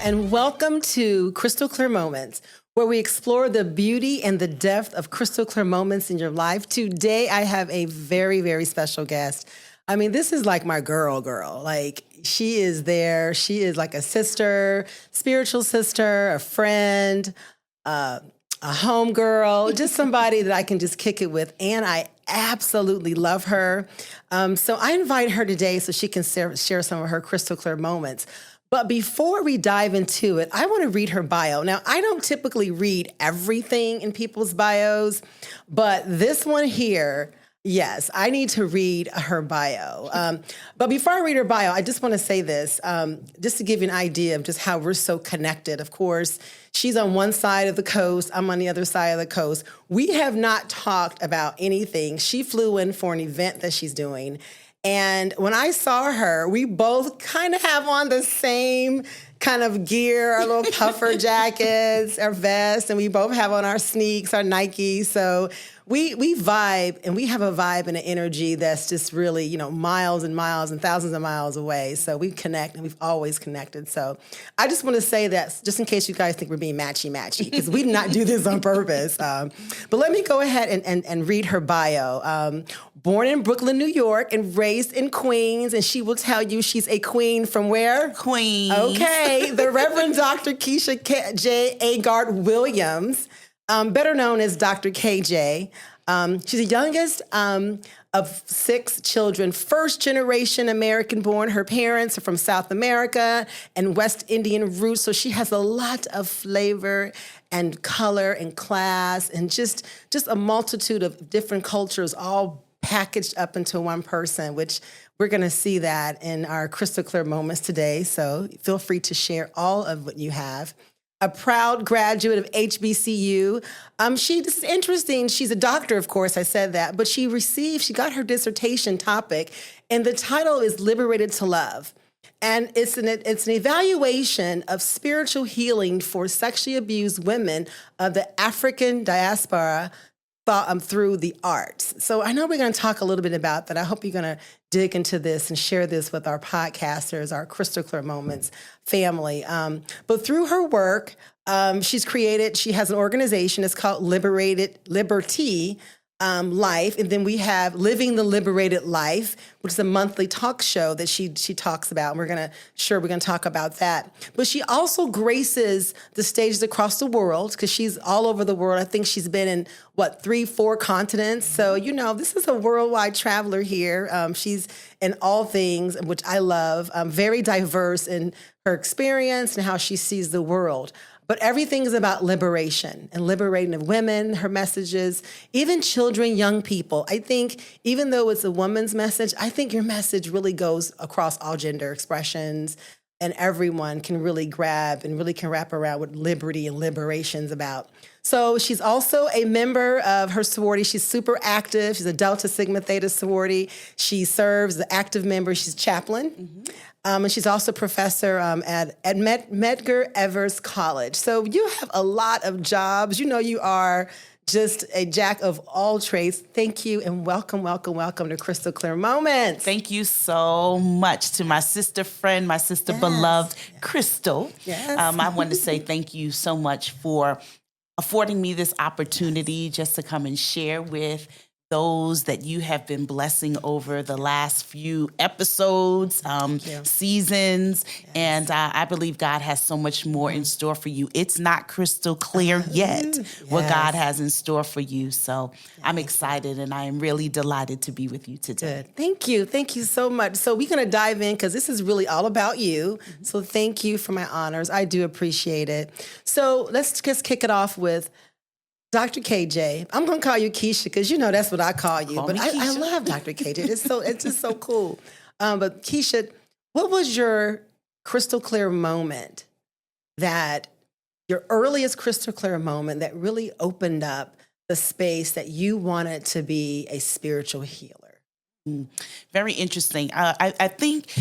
and welcome to Crystal Clear Moments, where we explore the beauty and the depth of crystal clear moments in your life. Today, I have a very, very special guest. I mean, this is like my girl. Like, she is there. She is like a sister, spiritual sister, a friend, a homegirl, just somebody that I can just kick it with. And I absolutely love her. So I invite her today so she can share some of her crystal clear moments. But before we dive into it, I want to read her bio. Now, I don't typically read everything in people's bios, but this one here, yes, I need to read her bio. But before I read her bio, I just want to say this, just to give you an idea of just how we're so connected. Of course, she's on one side of the coast. I'm on the other side of the coast. We have not talked about anything. She flew in for an event that she's doing. And when I saw her, we both kind of have on the same kind of gear, our little puffer jackets, our vests, and we both have on our sneaks, our Nikes. So we vibe, and we have a vibe and an energy that's just really, miles and miles and thousands of miles away. So we connect, and we've always connected. So I just want to say that just in case you guys think we're being matchy-matchy, because we did not do this on purpose. But let me go ahead and read her bio. Born in Brooklyn, New York, and raised in Queens, and she will tell you she's a queen from where? Queens. Okay, the Reverend Dr. Keisha J. Agard Williams, better known as Dr. KJ. She's the youngest of 6 children, first generation American born. Her parents are from South America and West Indian roots, so she has a lot of flavor and color and class and just a multitude of different cultures all packaged up into one person, which we're going to see that in our crystal clear moments today. So feel free to share all of what you have. A proud graduate of HBCU. This is interesting. She's a doctor, of course, I said that, but she got her dissertation topic, and the title is Liberated to Love. And it's an evaluation of spiritual healing for sexually abused women of the African diaspora through the arts. So I know we're going to talk a little bit about that. I hope you're going to dig into this and share this with our podcasters, our Crystal Clear Moments family. But through her work, she has an organization. It's called Liberty Life. And then we have Living the Liberated Life, which is a monthly talk show that she talks about. And we're going to talk about that. But she also graces the stages across the world because she's all over the world. I think she's been in 3-4 continents. So, this is a worldwide traveler here. She's in all things, which I love, very diverse in her experience and how she sees the world. But everything is about liberation and liberating of women, her messages, even children, young people. I think even though it's a woman's message, I think your message really goes across all gender expressions, and everyone can really grab and really can wrap around what liberty and liberation's about. So she's also a member of her sorority. She's super active. She's a Delta Sigma Theta sorority. She serves as an active member. She's chaplain. Mm-hmm. And she's also a professor at Medgar Evers College. So you have a lot of jobs. You are just a jack of all trades. Thank you, and welcome to Crystal Clear Moments. Thank you so much to my sister friend, my sister beloved, Crystal. Yes. I want to say thank you so much for affording me this opportunity just to come and share with those that you have been blessing over the last few episodes, seasons. Yes. And I believe God has so much more in store for you. It's not crystal clear yet what God has in store for you. So I'm excited, and I am really delighted to be with you today. Good. Thank you. Thank you so much. So we're going to dive in because this is really all about you. Mm-hmm. So thank you for my honors. I do appreciate it. So let's just kick it off with Dr. KJ. I'm going to call you Keisha because that's what I call you. But I love Dr. KJ. It's just so cool. But Keisha, what was your crystal clear moment your earliest crystal clear moment that really opened up the space that you wanted to be a spiritual healer? Very interesting. I think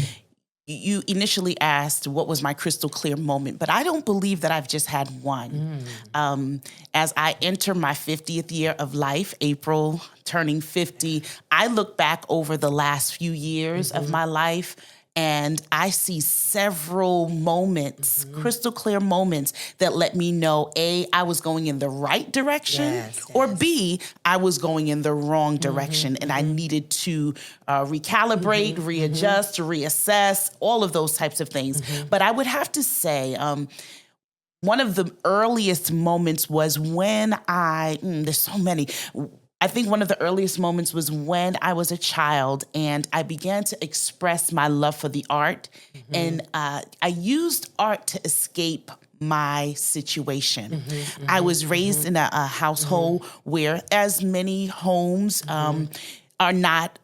you initially asked what was my crystal clear moment, but I don't believe that I've just had one. As I enter my 50th year of life, April, turning 50, I look back over the last few years of my life And I see several moments, crystal clear moments that let me know, A, I was going in the right direction, or B, I was going in the wrong direction. And I needed to recalibrate, readjust, reassess, all of those types of things. But I would have to say, one of the earliest moments was when there's so many. I think one of the earliest moments was when I was a child and I began to express my love for the art. And I used art to escape my situation. I was raised in a household where, as many homes are not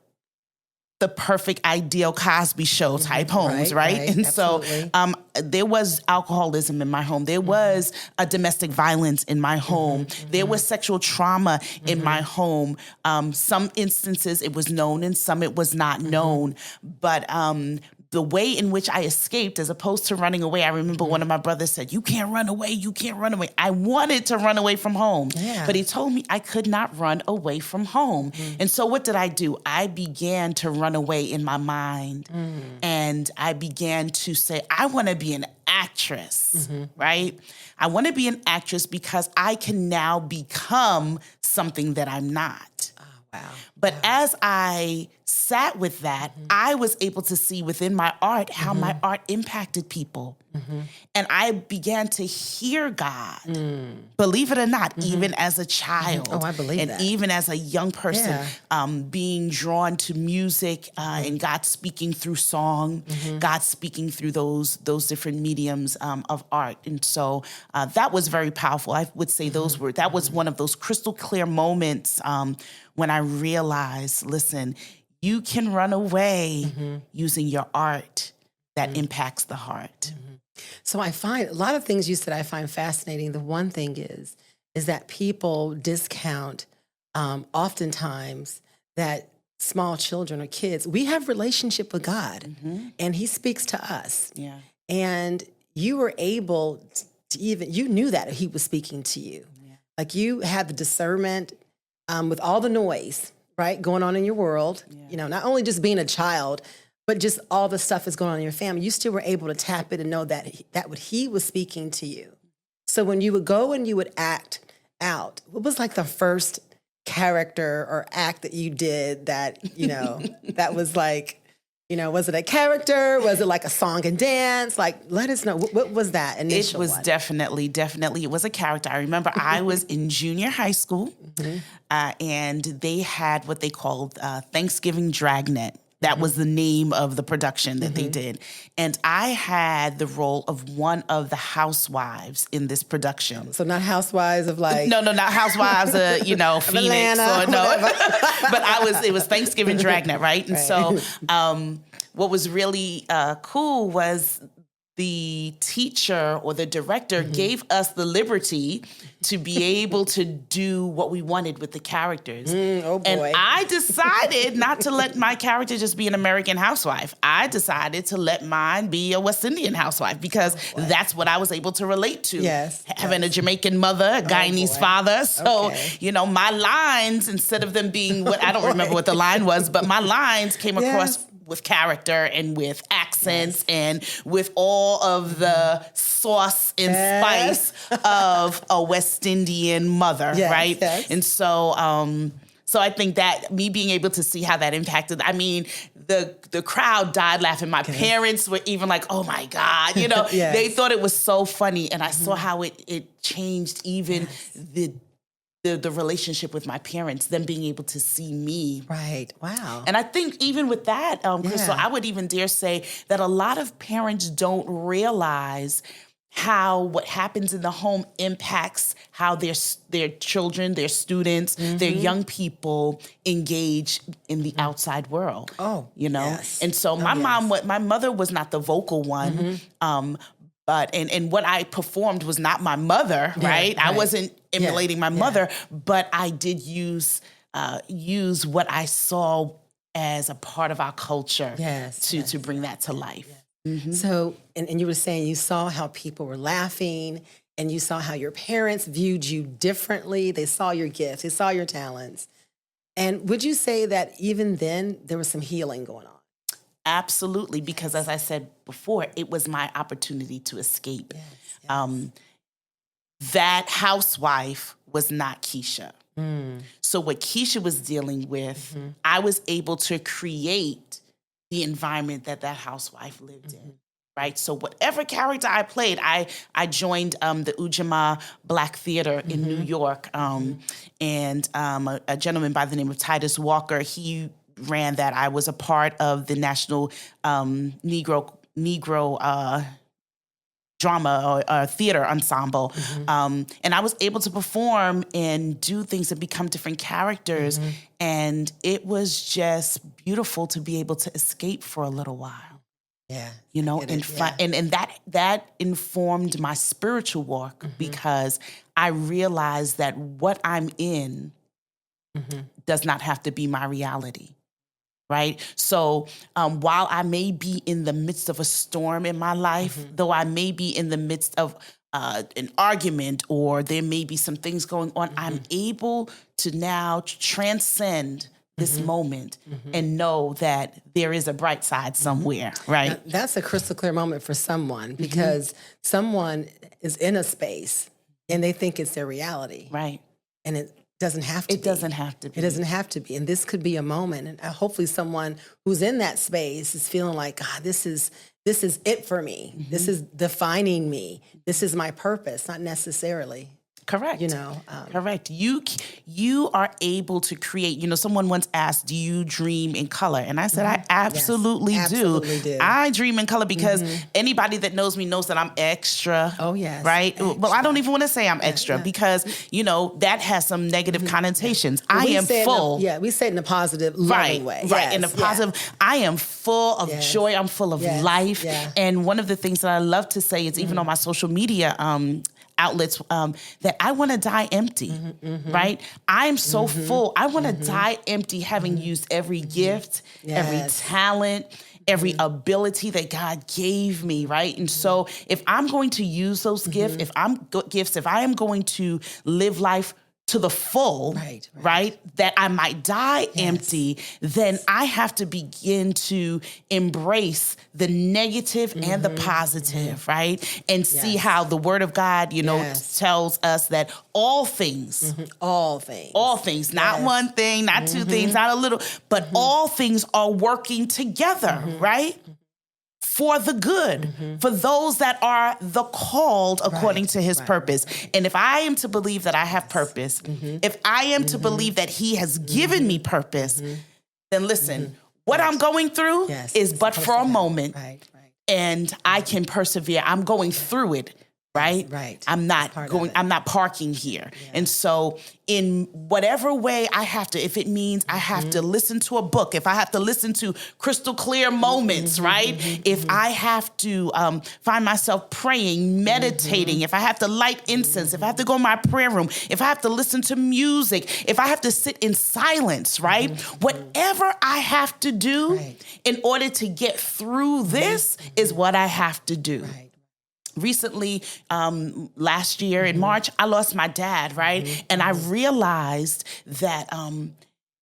the perfect ideal Cosby Show type homes, right? And absolutely. so there was alcoholism in my home. There was a domestic violence in my home. There was sexual trauma in my home. Some instances it was known and some it was not known. But the way in which I escaped, as opposed to running away, I remember one of my brothers said, "You can't run away, you can't run away." I wanted to run away from home, but he told me I could not run away from home. And so what did I do? I began to run away in my mind. And I began to say, I want to be an actress, right? I want to be an actress because I can now become something that I'm not. Wow. But as I sat with that, I was able to see within my art how my art impacted people. And I began to hear God, believe it or not, even as a child. Oh, I believe and that. even as a young person, being drawn to music and God speaking through song, God speaking through those different mediums of art. And so that was very powerful. I would say that was one of those crystal clear moments when I realized, listen, you can run away using your art that impacts the heart. So I find a lot of things you said I find fascinating. The one thing is that people discount oftentimes that small children or kids, we have relationship with God and he speaks to us. Yeah. And you were able to you knew that he was speaking to you. Yeah. Like you had the discernment with all the noise, right, going on in your world, you know, not only just being a child, but just all the stuff that's going on in your family, you still were able to tap it and know that what he was speaking to you. So when you would go and you would act out, what was like the first character or act that you did that, you know, that was like, you know, was it a character? Was it like a song and dance? Like, let us know. What was that initial It was one? definitely, it was a character. I remember I was in junior high school and they had what they called Thanksgiving Dragnet. That was the name of the production that they did. And I had the role of one of the housewives in this production. So not housewives of like... No, not housewives of, you know, Phoenix Atlanta, or no. But it was Thanksgiving Dragnet, right? And so what was really cool was the teacher or the director gave us the liberty to be able to do what we wanted with the characters. Oh boy. And I decided not to let my character just be an American housewife. I decided to let mine be a West Indian housewife because that's what I was able to relate to. Yes. Having a Jamaican mother, a Guyanese father. So, you know, my lines, instead of them being what, I don't remember what the line was, but my lines came across with character and with accents and with all of the sauce and spice of a West Indian mother, right? Yes. And so, so I think that me being able to see how that impacted, I mean, the crowd died laughing. My parents were even like, oh my God, you know, they thought it was so funny. And I saw how it changed even the relationship with my parents, them being able to see me. Right. Wow. And I think even with that, Crystal, I would even dare say that a lot of parents don't realize how what happens in the home impacts how their children, their students, their young people engage in the outside world. Oh, you know? Yes. And so my mother was not the vocal one. But and what I performed was not my mother, right? I wasn't emulating my mother, but I did use what I saw as a part of our culture to bring that to life. So, and you were saying you saw how people were laughing and you saw how your parents viewed you differently. They saw your gifts, they saw your talents. And would you say that even then there was some healing going on? Absolutely, because as I said before, it was my opportunity to escape. Yes, That housewife was not Keisha. So what Keisha was dealing with, I was able to create the environment that housewife lived in. Right. So whatever character I played, I joined the Ujamaa Black Theater in New York. And a gentleman by the name of Titus Walker, he ran that. I was a part of the National Negro drama or theater ensemble. And I was able to perform and do things and become different characters. And it was just beautiful to be able to escape for a little while. Yeah. You know, and that informed my spiritual walk because I realized that what I'm in does not have to be my reality. Right. So while I may be in the midst of a storm in my life, though I may be in the midst of an argument or there may be some things going on, I'm able to now transcend this moment and know that there is a bright side somewhere. Right. Now, that's a crystal clear moment for someone because someone is in a space and they think it's their reality. Right. And it doesn't have to be. It doesn't have to be. It doesn't have to be. And this could be a moment. And hopefully someone who's in that space is feeling like, God, this is it for me. This is defining me. This is my purpose, not necessarily. Correct. You know, correct. You are able to create. You know, someone once asked, "Do you dream in color?" And I said, "I absolutely do. I dream in color because anybody that knows me knows that I'm extra." Oh yes. Right. Extra. Well, I don't even want to say I'm extra because you know that has some negative connotations. I am full. We say it in a positive, loving way. Right. Yes, in a positive. I am full of joy. I'm full of life. Yeah. And one of the things that I love to say is even on my social media outlets that I want to die empty, right? I'm so full. I want to die empty, having used every gift, every talent, every ability that God gave me, right? And so if I'm going to use those gifts, if I am going to live life to the full, right? That I might die empty, then I have to begin to embrace the negative and the positive, right? And see how the Word of God, you know, tells us that all things, not one thing, not two things, not a little, but all things are working together, right? For the good, for those that are the called according to his purpose. And if I am to believe that I have purpose, if I am to believe that he has given me purpose, then listen, what I'm going through is but for a moment. And I can persevere. I'm going through it. Right. I'm not parking here. Yeah. And so in whatever way I have to, if it means I have to listen to a book, if I have to listen to crystal clear moments, right? If I have to find myself praying, meditating, if I have to light incense, if I have to go in my prayer room, if I have to listen to music, if I have to sit in silence, right? Whatever I have to do in order to get through this is what I have to do. Recently, last year in March, I lost my dad, right? And I realized that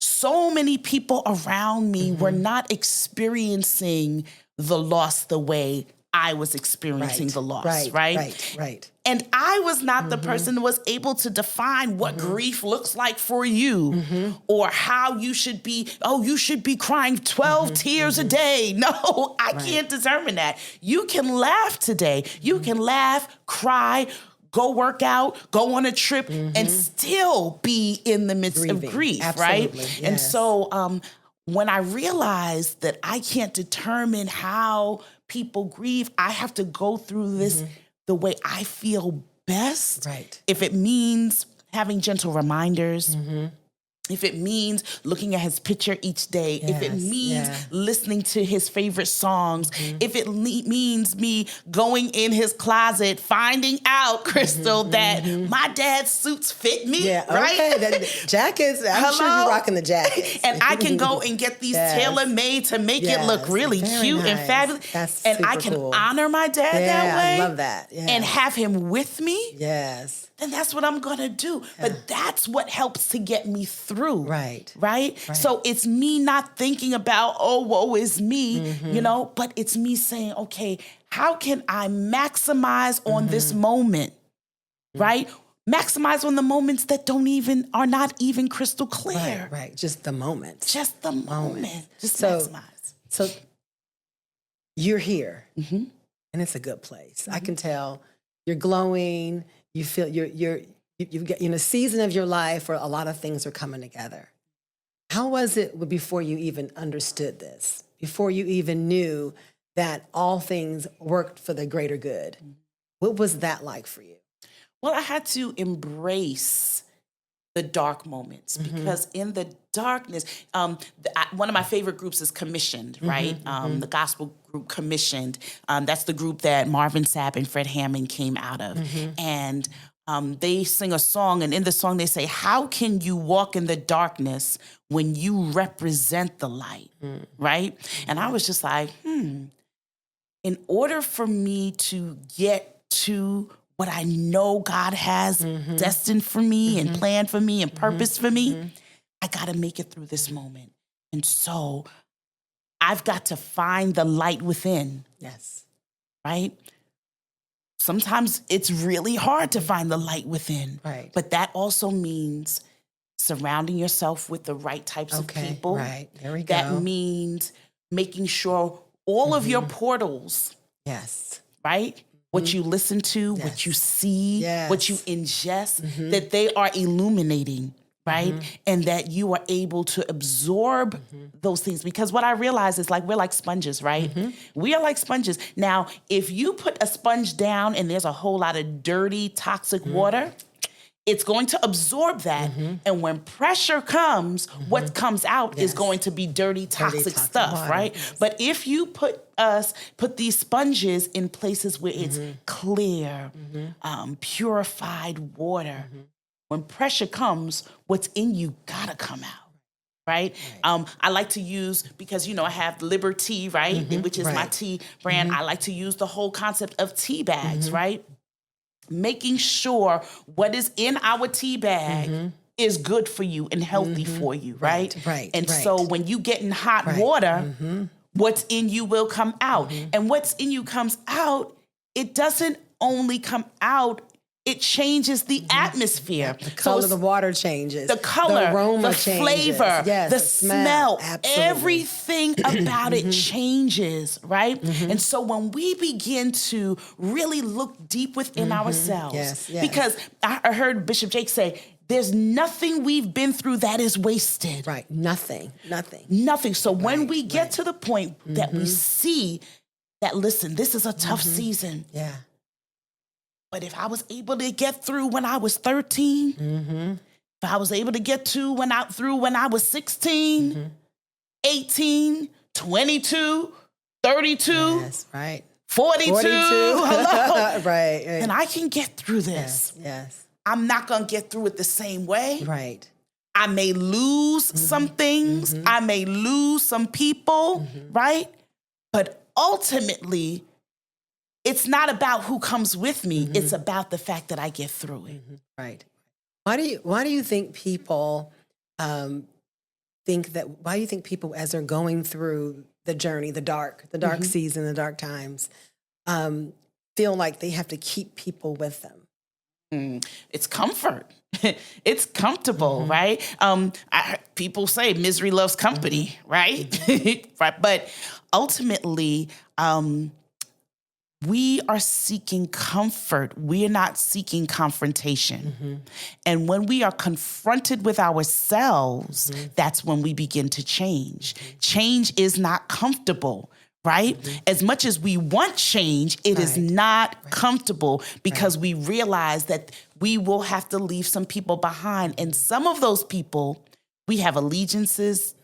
so many people around me were not experiencing the loss the way I was experiencing the loss, right? And I was not the person who was able to define what grief looks like for you or how you should be, you should be crying 12 tears a day. No, I can't determine that. You can laugh today. You can laugh, cry, go work out, go on a trip, and still be in the midst of grief, right? Yes. And so when I realized that I can't determine how people grieve, I have to go through this the way I feel best. Right. If it means having gentle reminders, if it means looking at his picture each day, if it means listening to his favorite songs, if it means me going in his closet, finding out, Crystal, that my dad's suits fit me, right? Okay. Jackets, I'm sure you're rocking the jackets. And I can go and get these tailor-made to make it look really cute and fabulous. That's and I can honor my dad that way. I love that. And have him with me. Yes. then that's what I'm going to do. Yeah. But that's what helps to get me through. Right. Right? So it's me not thinking about, oh, woe is me, but it's me saying, okay, how can I maximize on this moment? Right? Maximize on the moments that are not even crystal clear. Right. Just the moment. Just the moment. Just maximize. So you're here, and it's a good place. I can tell you're glowing. You feel you've got in a season of your life where a lot of things are coming together. How was it before you even understood this? Before you even knew that all things worked for the greater good? What was that like for you? Well, I had to embrace the dark moments because in the darkness, one of my favorite groups is Commissioned, right? The gospel group Commissioned. That's the group that Marvin Sapp and Fred Hammond came out of. And they sing a song, and in the song they say, how can you walk in the darkness when you represent the light, right? And I was just like, in order for me to get to what I know God has destined for me and planned for me and purpose for me, I got to make it through this moment. And so I've got to find the light within. Yes. Right? Sometimes it's really hard to find the light within. Right. But that also means surrounding yourself with the right types of people. Right. There we go. That means making sure all of your portals, yes, right? What you listen to, what you see, what you ingest, that they are illuminating, right? And that you are able to absorb those things. Because what I realize is we're like sponges, right? We are like sponges. Now, if you put a sponge down and there's a whole lot of dirty, toxic water, it's going to absorb that. And when pressure comes, what comes out is going to be dirty, toxic stuff, water. Right? Yes. But if you put these sponges in places where it's clear, purified water, when pressure comes, what's in you gotta come out. Right? I like to use, because, I have Liberty, right? Which is my tea brand. I like to use the whole concept of tea bags, right? Making sure what is in our tea bag is good for you and healthy for you, right? And so when you get in hot water, what's in you will come out. And what's in you comes out, it doesn't only come out, it changes the atmosphere. The color of the water changes. The color, the aroma the changes. flavor, the smell, Absolutely. everything about it changes, right? And so when we begin to really look deep within ourselves, because I heard Bishop Jake say, there's nothing we've been through that is wasted. Right, nothing. So when we get to the point that we see that, listen, this is a tough season. Yeah. But if I was able to get through when I was 13, if I was able to get through when I was 16, 18, 22, 32, yes, right. 42, hello. right. And I can get through this. Yes. I'm not going to get through it the same way. Right. I may lose some things. I may lose some people, right? But ultimately, it's not about who comes with me. It's about the fact that I get through it. Right. Why do you think people why do you think people, as they're going through the journey, the dark season, the dark times, feel like they have to keep people with them? It's comfort. It's comfortable, right? People say misery loves company, right? Right. But ultimately, we are seeking comfort. We are not seeking confrontation. And when we are confronted with ourselves, that's when we begin to change. Change is not comfortable, right? As much as we want change, it is not comfortable, because we realize that we will have to leave some people behind. And some of those people, we have allegiances,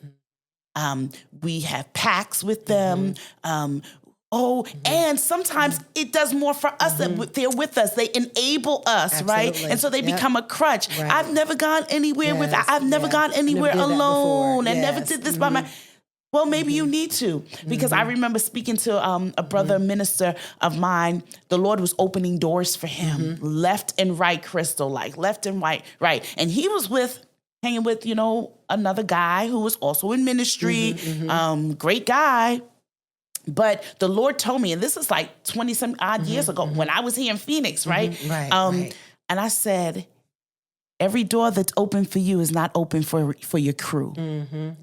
we have pacts with them, and sometimes it does more for us that they're with us. They enable us, right? And so they become a crutch. Right. I've never gone anywhere I've never gone anywhere alone and never did this by my. Well, maybe you need to, because I remember speaking to a brother minister of mine. The Lord was opening doors for him left and right, Crystal, like left and right. And he was hanging with, another guy who was also in ministry, great guy. But the Lord told me, and this is like 20 some odd years ago when I was here in Phoenix, right? Right. And I said, every door that's open for you is not open for your crew.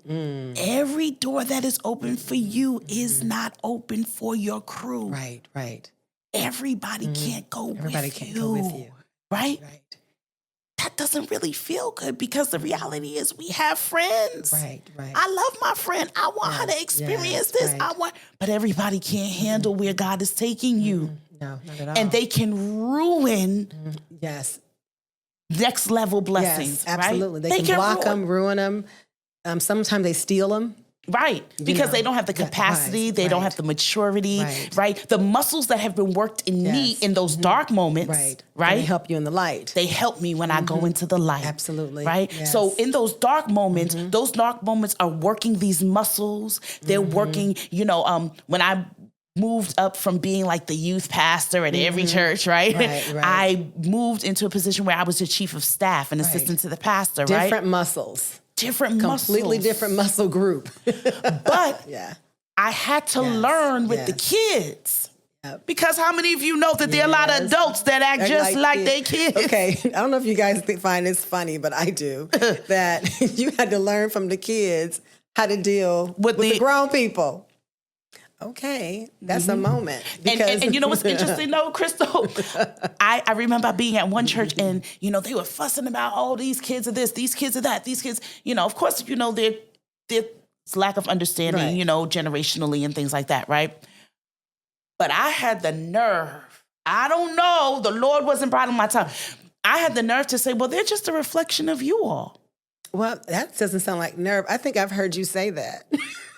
Every door that is open for you is not open for your crew. Right. Everybody can't go with you. Everybody can't go with you. Right? That doesn't really feel good, because the reality is we have friends. Right. I love my friend. I want her to experience this. Right. But everybody can't handle where God is taking you. No, not at all. And they can ruin Yes. next level blessings. Yes, absolutely. Right? They can block them, ruin them. Sometimes they steal them. Right. Because they don't have the capacity. They don't have the maturity. Right. The muscles that have been worked in me in those dark moments. Right. They help you in the light. They help me when I go into the light. Absolutely. Right. Yes. So in those dark moments are working these muscles. They're working, when I moved up from being like the youth pastor at every church, right? I moved into a position where I was the chief of staff and assistant to the pastor, Different muscles. Completely different muscle group. But I had to learn with the kids. Because how many of you know that there are a lot of adults that act just like their kids? Okay, I don't know if you guys find this funny, but I do. That you had to learn from the kids how to deal with the grown people. Okay, that's a moment. Because and you know what's interesting though, Crystal? I remember being at one church and, they were fussing about, oh, these kids are this, these kids are that, these kids, of course, there's lack of understanding, generationally and things like that, right? But I had the nerve. I don't know. The Lord wasn't bridling my tongue. I had the nerve to say, well, they're just a reflection of you all. Well, that doesn't sound like nerve. I think I've heard you say that.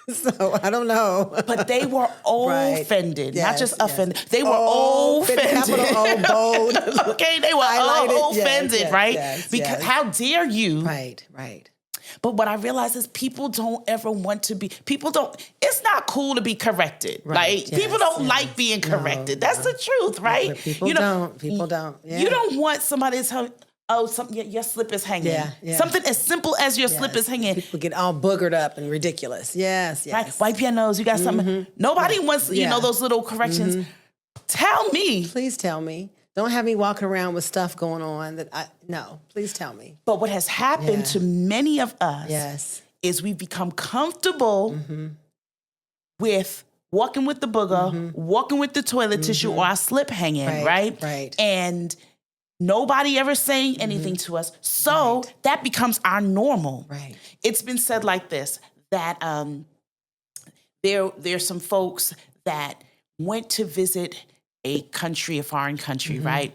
So I don't know. But they were offended, not just offended. They were offended. Capital O, bold. Okay, they were offended, right? Because how dare you? Right. But what I realize is people don't ever want to be, it's not cool to be corrected. Right. Like, people don't like being corrected. That's the truth, right? But people don't. Yeah. You don't want somebody to tell you, oh, your slip is hanging. Yeah. Something as simple as your slip is hanging. People get all boogered up and ridiculous. Yes. Right? Wipe your nose. You got something. Nobody wants, those little corrections. Tell me. Please tell me. Don't have me walking around with stuff going on no, please tell me. But what has happened to many of us is we've become comfortable with walking with the booger, walking with the toilet tissue or our slip hanging, right? And nobody ever saying anything to us. So that becomes our normal. Right. It's been said like this, that there's some folks that went to visit a foreign country, right?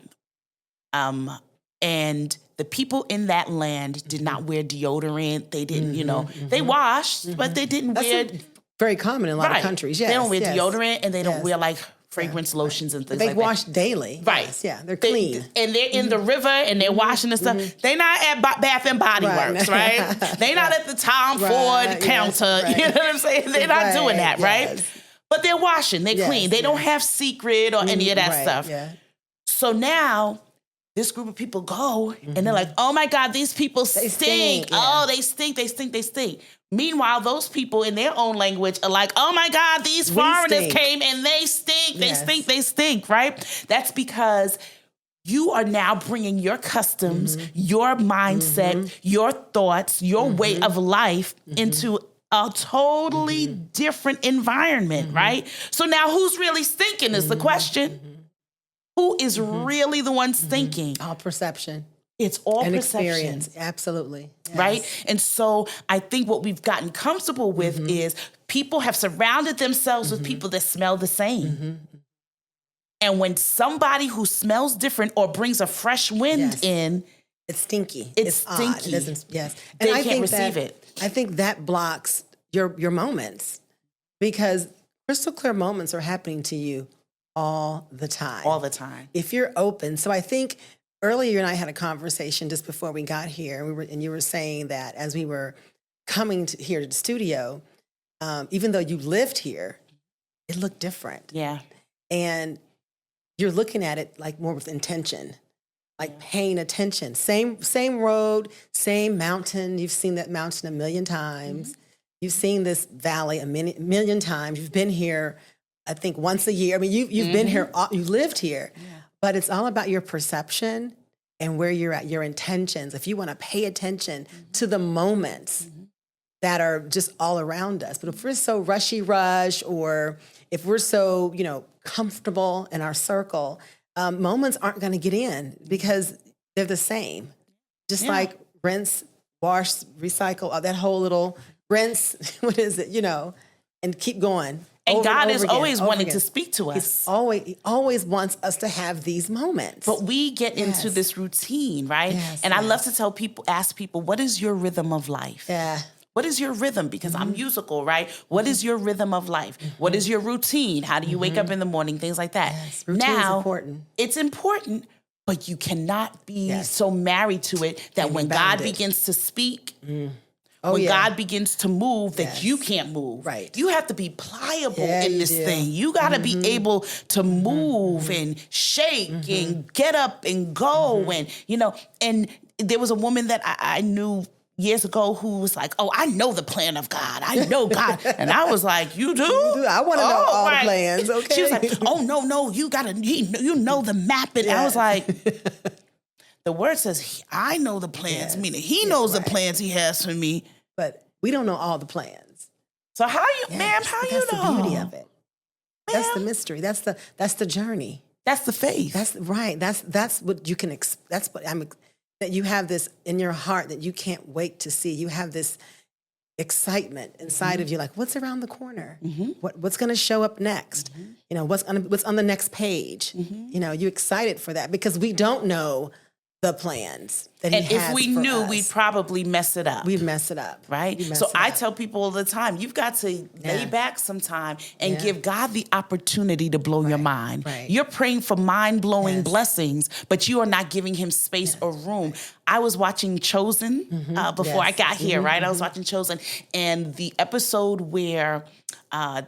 And the people in that land did not wear deodorant. They didn't, they washed, but they didn't wear. Very common in a lot of countries. Yes, they don't wear deodorant and they don't wear like fragrance lotions and things like that. They wash daily. Right. Yes, yeah, they're clean. And they're in the river and they're washing and stuff. They're not at Bath and Body Works, right? They're not at the Tom Ford counter. You know what I'm saying? They're not doing that, right? But they're washing. They're clean. They don't have Secret or any of that stuff. Yeah. So now this group of people go and they're like, oh my God, these people stink. Oh, they stink. Meanwhile, those people in their own language are like, oh my God, these foreigners came and they stink. They stink, right? That's because you are now bringing your customs, your mindset, your thoughts, your way of life into a totally different environment, right? So now who's really stinking is the question. Who is really the one stinking? All perception. It's all and perception. Experience. Absolutely. Yes. Right? And so I think what we've gotten comfortable with is people have surrounded themselves with people that smell the same. And when somebody who smells different or brings a fresh wind in, it's stinky. It's stinky. Odd. It doesn't, and they can't receive it. I think that blocks your moments, because crystal clear moments are happening to you all the time. All the time. If you're open. So I think earlier you and I had a conversation just before we got here, and you were saying that as we were coming here to the studio, even though you lived here, it looked different. Yeah. And you're looking at it like more with intention, like paying attention. Same road, same mountain. You've seen that mountain a million times. You've seen this valley a million times. You've been here, I think, once a year. I mean, you've been here, you lived here. Yeah. But it's all about your perception and where you're at, your intentions. If you want to pay attention to the moments that are just all around us. But if we're so rush, or if we're so, comfortable in our circle, moments aren't going to get in because they're the same. Just like rinse, wash, recycle, that whole little rinse, what is it, and keep going. And God is always wanting to speak to us. He always wants us to have these moments. But we get into this routine, right? And I love to ask people, what is your rhythm of life? Yeah. What is your rhythm? Because I'm musical, right? What is your rhythm of life? What is your routine? How do you wake up in the morning? Things like that. Yes. Routine is important. It's important, but you cannot be so married to it that when God begins to speak, God begins to move, that you can't move. Right. You have to be pliable in this thing. You got to be able to move and shake and get up and go. And there was a woman that I knew years ago who was like, "Oh, I know the plan of God. I know God." And I was like, "You do? I want to know all the plans." Okay. She was like, "Oh, no, you know the map." And I was like, the word says, "I know the plans," meaning He knows the plans He has for me. But we don't know all the plans. So how you know? That's the beauty of it. That's the mystery. That's the journey. That's the faith. That's right. That's what you can. That's what that you have this in your heart that you can't wait to see. You have this excitement inside of you, like what's around the corner, what's going to show up next, what's on the next page. You're excited for that because we don't know the plans that He has for us. And if we knew, we'd probably mess it up. We'd mess it up. Right? So I tell people all the time, you've got to lay back some time and give God the opportunity to blow your mind. Right. You're praying for mind-blowing blessings, but you are not giving Him space or room. I was watching Chosen before I got here, right? I was watching Chosen, and the episode where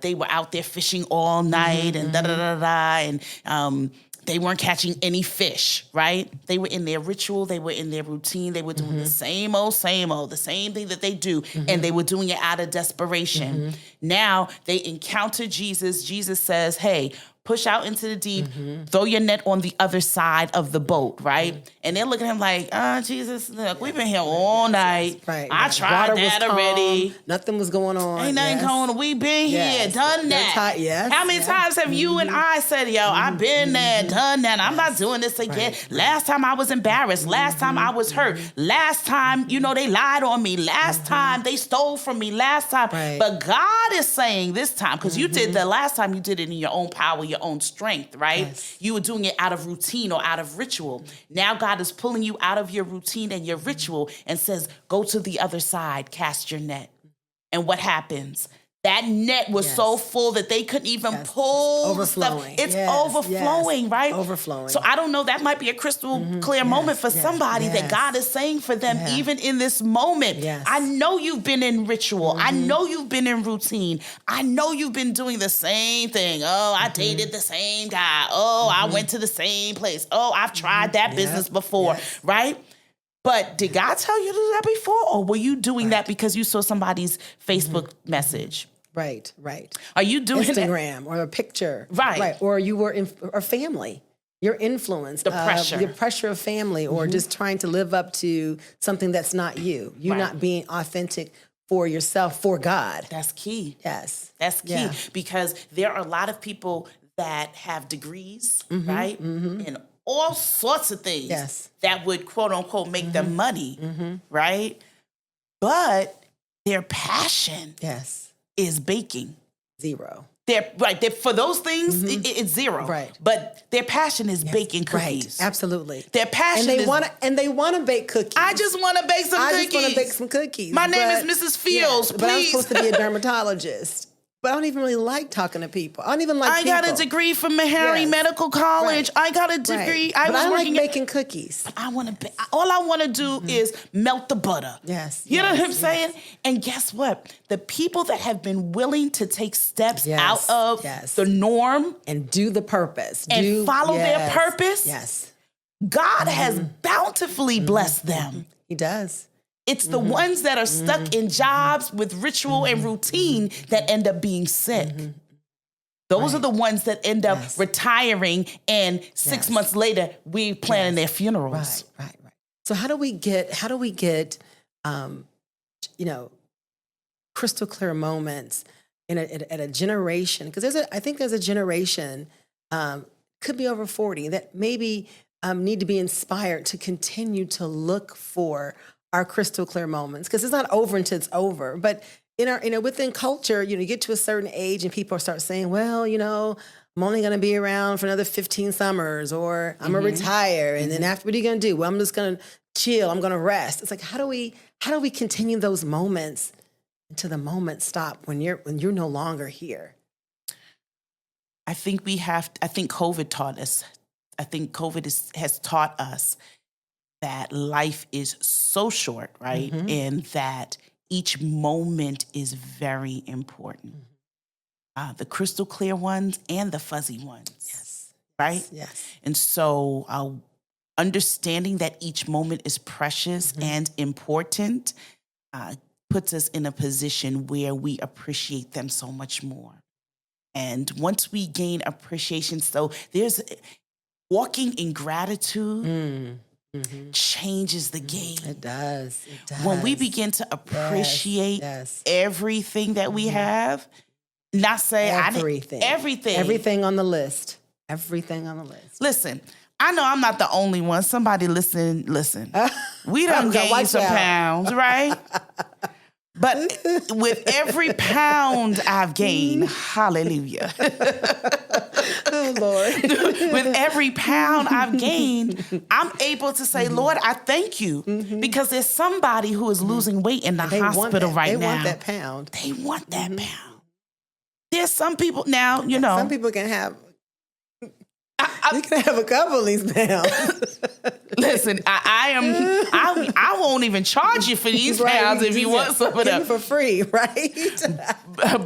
they were out there fishing all night and and they weren't catching any fish, right? They were in their ritual. They were in their routine. They were doing the same old, the same thing that they do, and they were doing it out of desperation. Now they encounter Jesus. Jesus says, "Hey, push out into the deep, throw your net on the other side of the boat," right? And they're looking at Him like, Jesus, look, we've been here all night. I tried that already. Nothing was going on. Ain't nothing going on. We been here, done that. How many times have you and I said, I've been there, done that. I'm not doing this again. Last time I was embarrassed. Last time I was hurt. Last time, they lied on me. Last time they stole from me. Last time. But God is saying this time, because you did the last time you did it in your own power, your own strength, right? Yes. You were doing it out of routine or out of ritual. Now God is pulling you out of your routine and your ritual and says, go to the other side, cast your net. And what happens? That net was so full that they couldn't even pull overflowing. Stuff. It's overflowing, right? Overflowing. So I don't know, that might be a crystal clear moment for somebody that God is saying for them, even in this moment. I know you've been in ritual. I know you've been in routine. I know you've been doing the same thing. Oh, I dated the same guy. Oh, I went to the same place. Oh, I've tried that business before, right? But did God tell you to do that before? Or were you doing that because you saw somebody's Facebook message? Right. Are you doing Instagram or a picture? Right. Or you were or family. Your influence. The pressure. The pressure of family, or just trying to live up to something that's not you. You're not being authentic for yourself, for God. That's key. Yes. That's key. Because there are a lot of people that have degrees, right? And all sorts of things that would, quote unquote, make them money, right? But their passion is baking. Zero. They're for those things, it's zero. Right. But their passion is baking cookies. Right. Absolutely. Their passion and they want to bake cookies. I just want to bake some cookies. I just want to bake some cookies. My name is Mrs. Fields, please. But I'm supposed to be a dermatologist. but I don't even really like talking to people. I don't even like I people. got a degree from Meharry Medical College. Right. I got a degree. Right. I was like working baking cookies. all I want to do is melt the butter. Yes. You know what I'm saying? And guess what? The people that have been willing to take steps out of the norm and do the purpose and follow their purpose. Yes. God has bountifully blessed them. He does. It's the ones that are stuck in jobs with ritual and routine that end up being sick. Those are the ones that end up retiring, and 6 months later, we planning their funerals. Right. So how do we get crystal clear moments at a generation? Because I think there's a generation, could be over 40, that maybe need to be inspired to continue to look for our crystal clear moments, because it's not over until it's over. But within culture, you get to a certain age and people start saying, well, I'm only going to be around for another 15 summers, or I'm going to retire. And then after, what are you going to do? Well, I'm just going to chill. I'm going to rest. It's like, how do we continue those moments until the moment stop when you're no longer here? I think COVID taught us. I think COVID has taught us that life is so short, right? And that each moment is very important. The crystal clear ones and the fuzzy ones. Yes. Right? Yes. And so understanding that each moment is precious and important puts us in a position where we appreciate them so much more. And once we gain appreciation, so there's walking in gratitude changes the game. It does. When we begin to appreciate everything that we have, not say everything on the list. Everything on the list. Listen, I know I'm not the only one. Somebody listen. We done gained some pounds, right? But with every pound I've gained, hallelujah. Oh, Lord. With every pound I've gained, I'm able to say, Lord, I thank you. Because there's somebody who is losing weight in the hospital right now. They want that pound. They want that pound. There's some people now, Some people can have... you can have a couple of these pounds. Listen, I won't even charge you for these pounds if you want some of them for free, right?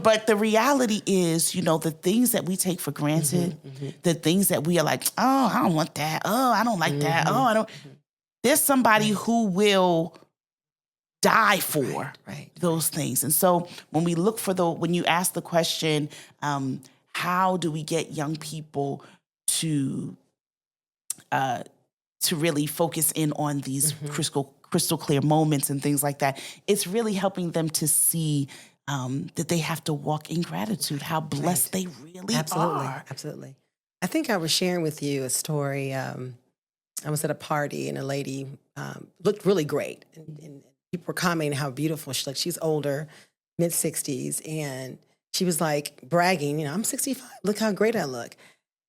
But the reality is, the things that we take for granted, the things that we are like, oh, I don't want that. Oh, I don't like that. Oh, I don't. There's somebody who will die for those things. And so when we look when you ask the question, how do we get young people to really focus in on these crystal clear moments and things like that, it's really helping them to see that they have to walk in gratitude, how blessed they really are. Absolutely. I think I was sharing with you a story. I was at a party and a lady looked really great. And people were commenting how beautiful she looked. She's older, mid-60s, and she was like bragging, I'm 65. Look how great I look.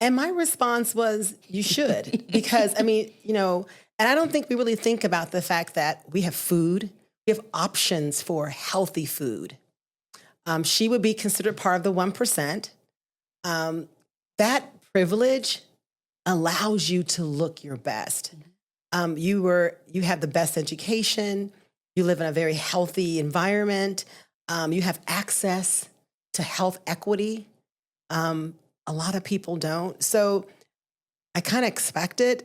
And my response was, you should, because and I don't think we really think about the fact that we have food, we have options for healthy food. She would be considered part of the 1%. That privilege allows you to look your best. You have the best education. You live in a very healthy environment. You have access to health equity. A lot of people don't. So I kind of expected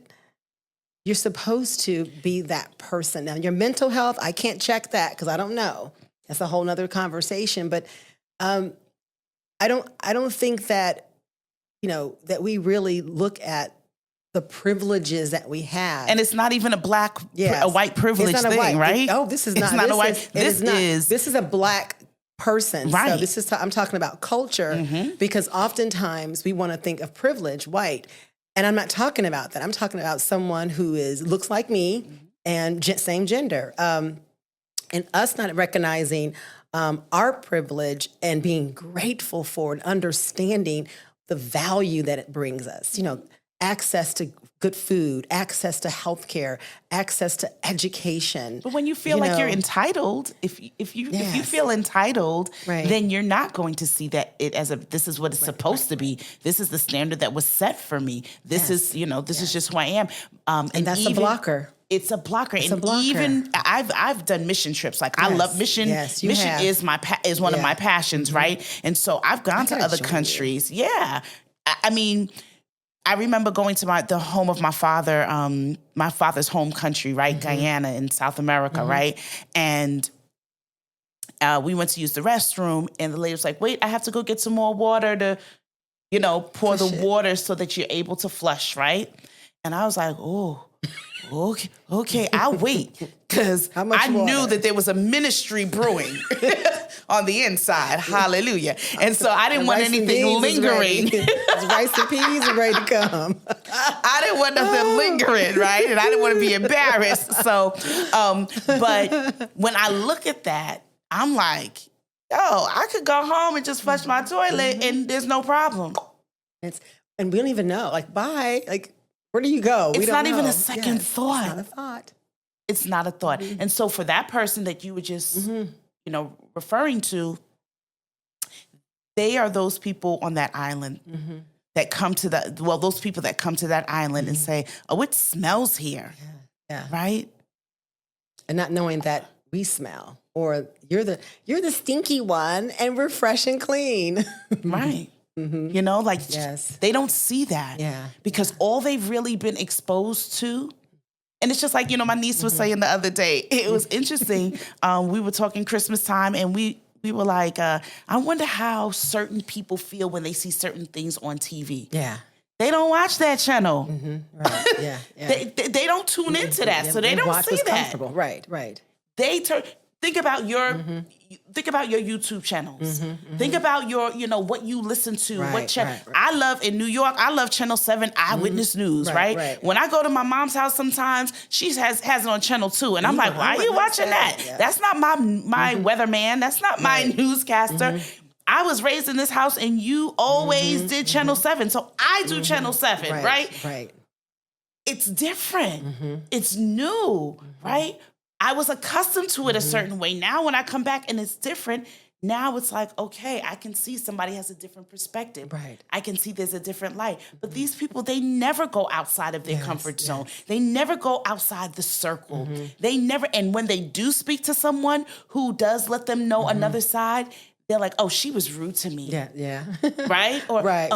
you're supposed to be that person. Now, your mental health, I can't check that because I don't know. That's a whole nother conversation. But I don't think that, that we really look at the privileges that we have. And it's not even a white privilege thing, right? This is not. It's not a white. This is a Black person. Right. So I'm talking about culture because oftentimes we want to think of privilege, white. And I'm not talking about that. I'm talking about someone who looks like me and same gender. And us not recognizing our privilege and being grateful for and understanding the value that it brings us. Access to good food, access to healthcare, access to education. But when you feel like you're entitled, if you feel entitled, then you're not going to see that it as this is what it's supposed to be. This is the standard that was set for me. This is, this is just who I am. And that's a blocker. It's a blocker. Even I've done mission trips. Like I love mission. Yes, mission is is one of my passions, right? And so I've gone to other countries. Yeah. I mean, I remember going to the home of my father's home country, right? Guyana in South America, right? And we went to use the restroom, and the lady was like, wait, I have to go get some more water to, pour the water so that you're able to flush, right? And I was like, oh, okay, I'll wait. Because I knew that there was a ministry brewing on the inside. Hallelujah. And so I didn't want anything lingering. Rice and peas are ready to come. I didn't want nothing lingering, right? And I didn't want to be embarrassed. So, but when I look at that, I'm like, I could go home and just flush my toilet and there's no problem. And we don't even know. Like, bye. Like, where do you go? It's not even a second thought. It's not a thought. It's not a thought. And so for that person that you were just, referring to, they are those people on that island that come to those people that come to that island and say, oh, it smells here. Yeah. Right? And not knowing that we smell, or you're the stinky one and we're fresh and clean. Right. They don't see that. Yeah. Because all they've really been exposed to, and it's just like, my niece was saying the other day, it was interesting. We were talking Christmas time, and we were like, I wonder how certain people feel when they see certain things on TV. Yeah. They don't watch that channel. Right. Yeah. They don't tune into that, so they don't watch see what's that. Comfortable. Right. Think about your YouTube channels. Think about your, what you listen to. Right, what channel? right. I love in New York. I love Channel 7 Eyewitness News. Right. When I go to my mom's house, sometimes she has it on Channel 2, and I'm like, why are you watching that? Yeah. That's not my weatherman. That's not my newscaster. I was raised in this house, and you always did Channel 7, so I do Channel 7. Right. It's different. It's new. Right. I was accustomed to it a certain way. Now when I come back and it's different, now it's like, okay, I can see somebody has a different perspective. Right. I can see there's a different light. But these people, they never go outside of their comfort zone. They never go outside the circle. They never, and when they do speak to someone who does let them know another side, they're like, oh, she was rude to me. Yeah. Right? Or, they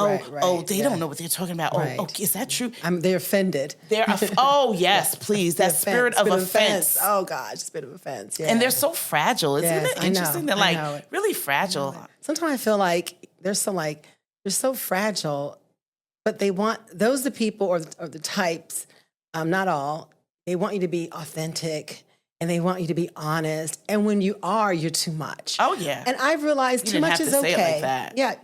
yeah. don't know what they're talking about. Right. Oh, is that true? They're offended. Yes, please. That spirit of offense. Oh, gosh, spirit of offense. Yeah. And they're so fragile. Isn't it interesting? They're like really fragile. Sometimes I feel like they're so fragile, but they want, those the people or the types, not all, they want you to be authentic. And they want you to be honest. And when you are, you're too much. Oh, yeah. And I've realized too much is okay. Say it like that. Yeah,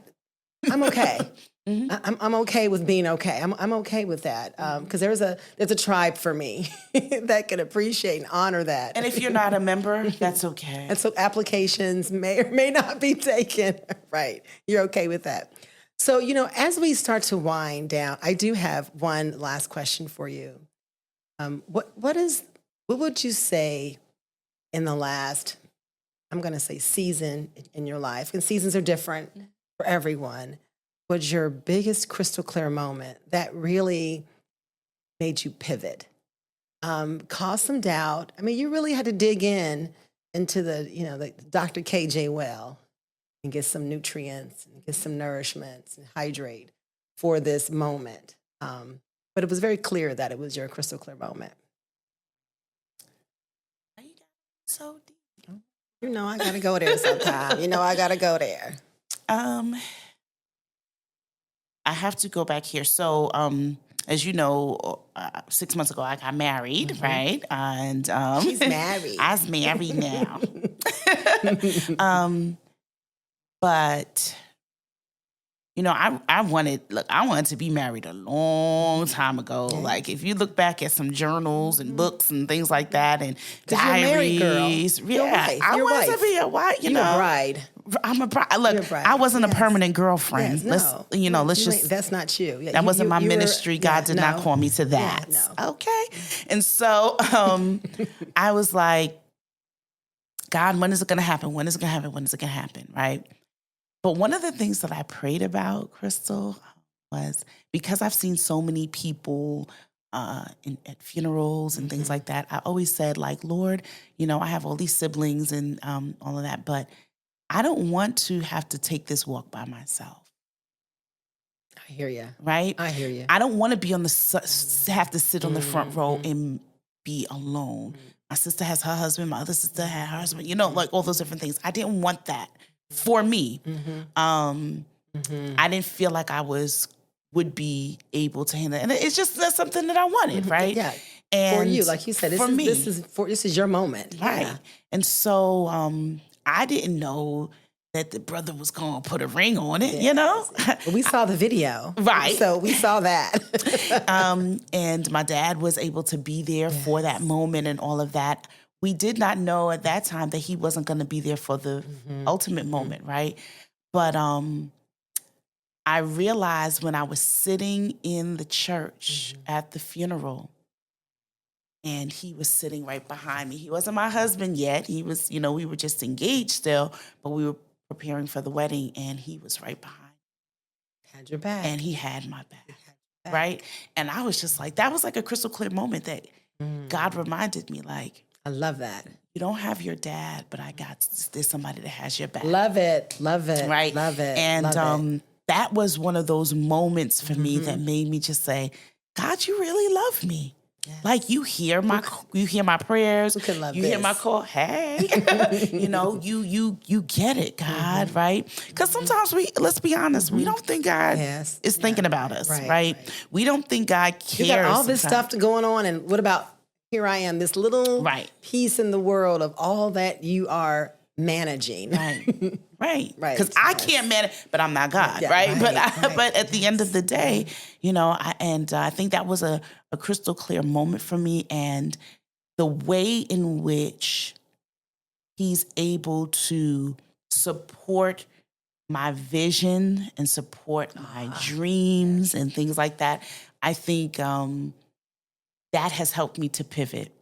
I'm okay. I'm okay with being okay. I'm okay with that. Because there's a tribe for me that can appreciate and honor that. And if you're not a member, that's okay. And so applications may or may not be taken. Right. You're okay with that. So, as we start to wind down, I do have one last question for you. What would you say in the last, I'm going to say season in your life, and seasons are different for everyone, was your biggest crystal clear moment that really made you pivot, caused some doubt? I mean, you really had to dig into the Dr. KJ well and get some nutrients and get some nourishments and hydrate for this moment. But it was very clear that it was your crystal clear moment. So deep. I got to go there sometime. I got to go there. I have to go back here. So, as you know, 6 months ago, I got married, right? And she's married. I was married now. But I wanted to be married a long time ago. Yeah. Like if you look back at some journals and books and things like that and diaries, you're a married girl. I wanted to be a wife. You're a bride. Look, You're a bride. I wasn't Yes. a permanent girlfriend. Yes, no. Let's You just. ain't- that's not you. Yeah, That wasn't my you were- ministry. God did not no. call me to that. Yeah, no. Okay. And so I was like, God, when is it going to happen? When is it going to happen? When is it going to happen? Right. But one of the things that I prayed about, Crystal, was because I've seen so many people at funerals and things like that. I always said, like, Lord, I have all these siblings and all of that, but I don't want to have to take this walk by myself. I hear you. Right? I hear you. I don't want to be have to sit on the front row and be alone. My sister has her husband. My other sister had her husband. Like all those different things. I didn't want that for me. I didn't feel like I would be able to handle it. And it's just that's something that I wanted, right? Yeah. And for you, like you said, this is your moment. Right. Yeah. And so I didn't know that the brother was going to put a ring on it, We saw the video. Right. So we saw that. And my dad was able to be there for that moment and all of that. We did not know at that time that he wasn't going to be there for the ultimate moment, right? But I realized when I was sitting in the church at the funeral, and he was sitting right behind me. He wasn't my husband yet. He was, we were just engaged still, but we were preparing for the wedding, and he was right behind. Had your back. And he had my back, right? And I was just like, that was like a crystal clear moment that God reminded me, like, I love that. you don't have your dad, but there's somebody that has your back. Love it. Love it. Right? Love it. And love it. that was one of those moments for me that made me just say, God, you really love me. Yes. Like you hear my prayers. Who can love you this? hear my call. Hey, you get it, God, right? Because sometimes let's be honest, we don't think God is thinking about us, right? We don't think God cares. You got all this stuff going on, and what about here I am, this little piece in the world of all that you are managing. Right. Because I can't manage, but I'm not God, right? But at the end of the day, I think that was a crystal clear moment for me, and the way in which he's able to support my vision and support my dreams and things like that, I think that has helped me to pivot.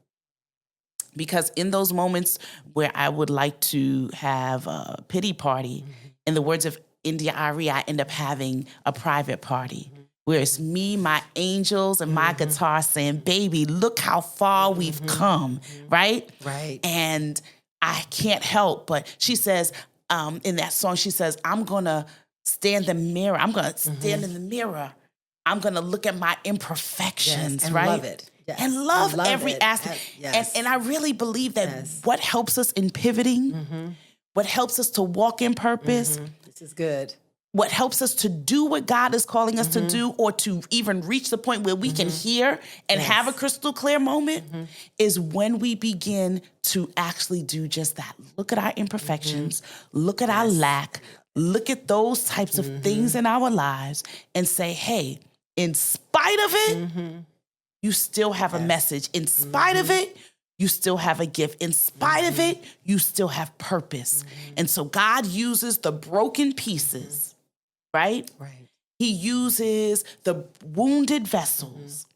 Because in those moments where I would like to have a pity party, in the words of India Ari, I end up having a private party where it's me, my angels, and my guitar saying, baby, look how far we've come, right? Right. And I can't help, but she says, in that song, she says, I'm going to stand in the mirror. I'm going to stand in the mirror. I'm going to look at my imperfections, and right? love it. Yes. And love every aspect. And I really believe that what helps us in pivoting, what helps us to walk in purpose, this is good. What helps us to do what God is calling us to do, or to even reach the point where we can hear and have a crystal clear moment, is when we begin to actually do just that. Look at our imperfections, look at our lack, look at those types of things in our lives and say, hey, in spite of it, you still have a message. In spite of it, you still have a gift. In spite of it, you still have purpose. And so God uses the broken pieces, right? Right. He uses the wounded vessels.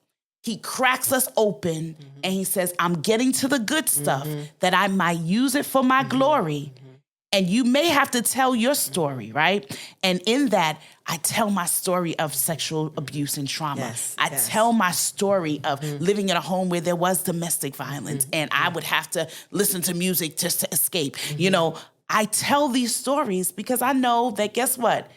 He cracks us open and he says, I'm getting to the good stuff that I might use it for my glory. And you may have to tell your story, right? And in that, I tell my story of sexual abuse and trauma. I tell my story of living in a home where there was domestic violence and I would have to listen to music just to escape. I tell these stories because I know that, guess what?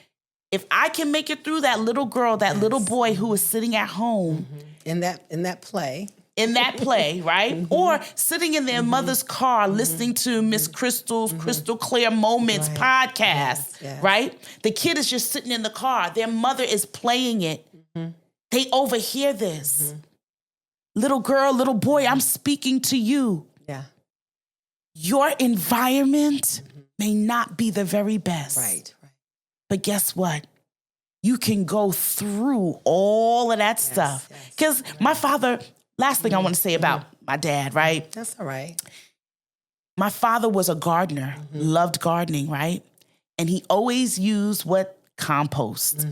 If I can make it through that little girl, that little boy who is sitting at home. In that play, right? Or sitting in their mother's car listening to Miss Crystal's Crystal Clear Moments podcast, right? The kid is just sitting in the car. Their mother is playing it. They overhear this. Little girl, little boy, I'm speaking to you. Yeah. Your environment may not be the very best. Right. But guess what? You can go through all of that stuff. Because my father, last thing I want to say about my dad, right? That's all right. My father was a gardener, loved gardening, right? And he always used what? Compost.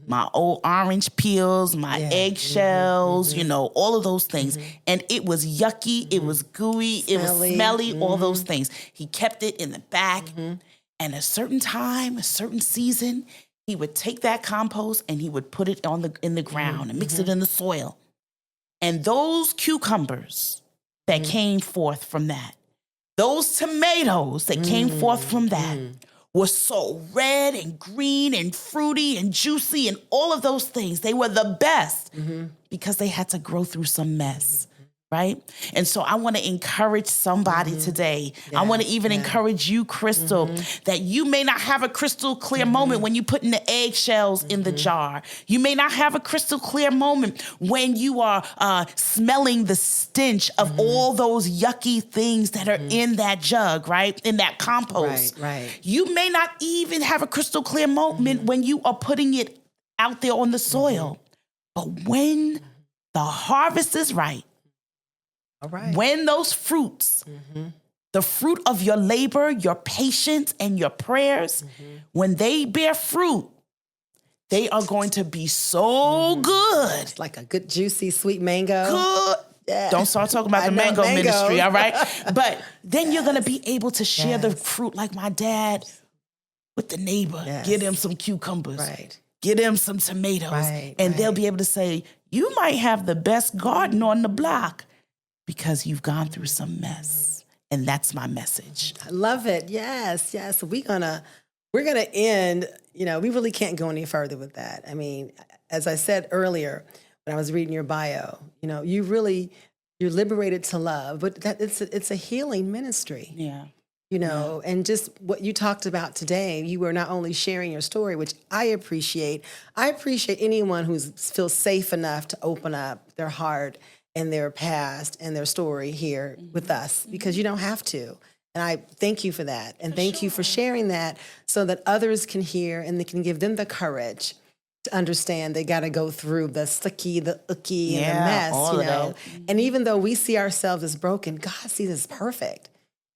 My old orange peels, my eggshells, all of those things. And it was yucky, it was gooey, it was smelly, all those things. He kept it in the back. And a certain time, a certain season, he would take that compost and he would put it in the ground and mix it in the soil. And those cucumbers that came forth from that, those tomatoes that came forth from that, was so red and green and fruity and juicy and all of those things. They were the best because they had to grow through some mess, right? And so I want to encourage somebody today. I want to even encourage you, Crystal, that you may not have a crystal clear moment when you put in the eggshells in the jar. You may not have a crystal clear moment when you are smelling the stench of all those yucky things that are in that jug, right? In that compost. Right. You may not even have a crystal clear moment when you are putting it out there on the soil. But when the harvest is right, all right. when those fruits, the fruit of your labor, your patience, and your prayers, when they bear fruit, they are going to be so good. It's like a good, juicy, sweet mango. Good. Yeah. Don't start talking about the mango ministry, all right? But then you're going to be able to share the fruit like my dad with the neighbor. Get him some cucumbers. Right. Get him some tomatoes. And they'll be able to say, you might have the best garden on the block, because you've gone through some mess. And that's my message. I love it. Yes. We're gonna end, we really can't go any further with that. I mean, as I said earlier, when I was reading your bio, you're liberated to love, but that it's a healing ministry. Yeah. And just what you talked about today, you were not only sharing your story, which I appreciate. I appreciate anyone who feels safe enough to open up their heart and their past and their story here with us, because you don't have to. And I thank you for that. And thank you for sharing that so that others can hear and they can give them the courage to understand they got to go through the sticky, the icky, and the mess, all of that. And even though we see ourselves as broken, God sees us perfect.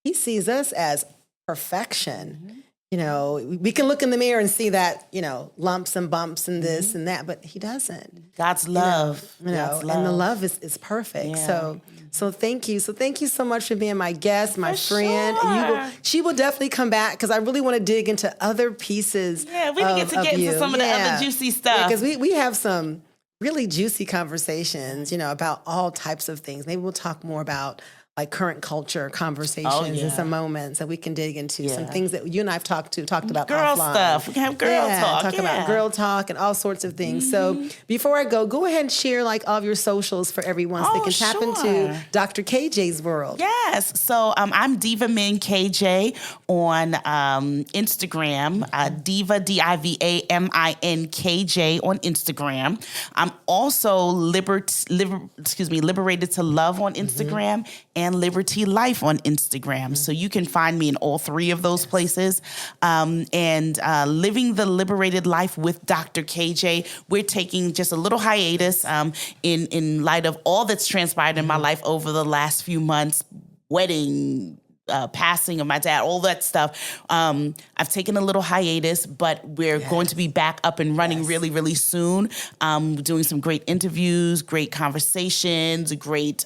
He sees us as perfection. We can look in the mirror and see that, lumps and bumps and this and that, but he doesn't. God's love. And the love is perfect. Yeah. So thank you. So thank you so much for being my guest, my friend. Sure. And she will definitely come back because I really want to dig into other pieces. Yeah, we can get into some of the other juicy stuff. Because we have some really juicy conversations, about all types of things. Maybe we'll talk more about like current culture conversations and some moments that we can dig into, some things that you and I've talked about girl offline. Stuff. We can have girl talk. Talk about girl talk and all sorts of things. So before I go ahead and share like all of your socials for everyone so they can tap into Dr. KJ's world. Yes. So I'm Diva Min KJ on Instagram, Diva, DIVAMIN KJ on Instagram. I'm also liberated to love on Instagram and Liberty Life on Instagram. So you can find me in all three of those places. And Living the Liberated Life with Dr. KJ. We're taking just a little hiatus in light of all that's transpired in my life over the last few months, wedding, passing of my dad, all that stuff. I've taken a little hiatus, but we're going to be back up and running really, really soon. Doing some great interviews, great conversations, great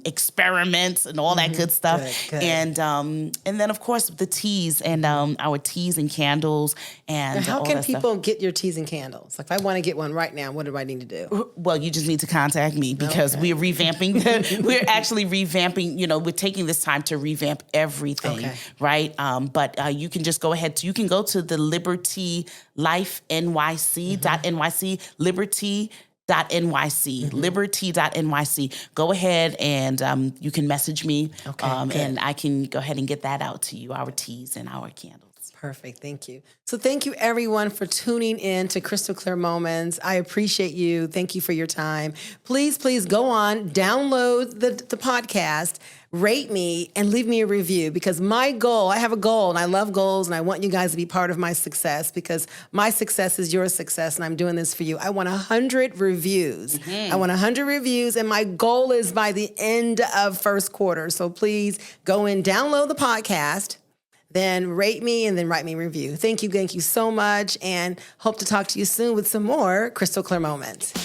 experiments, and all that good stuff. Good. And then of course the teas and our teas and candles and Now, how all can that stuff. people get your teas and candles? Like if I want to get one right now, what do I need to do? Well, you just need to contact me because we're revamping. We're actually revamping. We're taking this time to revamp everything, right? But you can just go ahead. You can go to the Liberty Life NYC.NYC, Liberty.NYC, Liberty.NYC. Go ahead and you can message me, and I can go ahead and get that out to you, our teas and our candles. Perfect. Thank you. So thank you everyone for tuning in to Crystal Clear Moments. I appreciate you. Thank you for your time. Please go on, download the podcast, rate me, and leave me a review because my goal, I have a goal and I love goals and I want you guys to be part of my success because my success is your success and I'm doing this for you. I want 100 reviews. I want 100 reviews and my goal is by the end of first quarter. So please go and download the podcast. then rate me and then write me a review. Thank you so much, and hope to talk to you soon with some more crystal clear moments.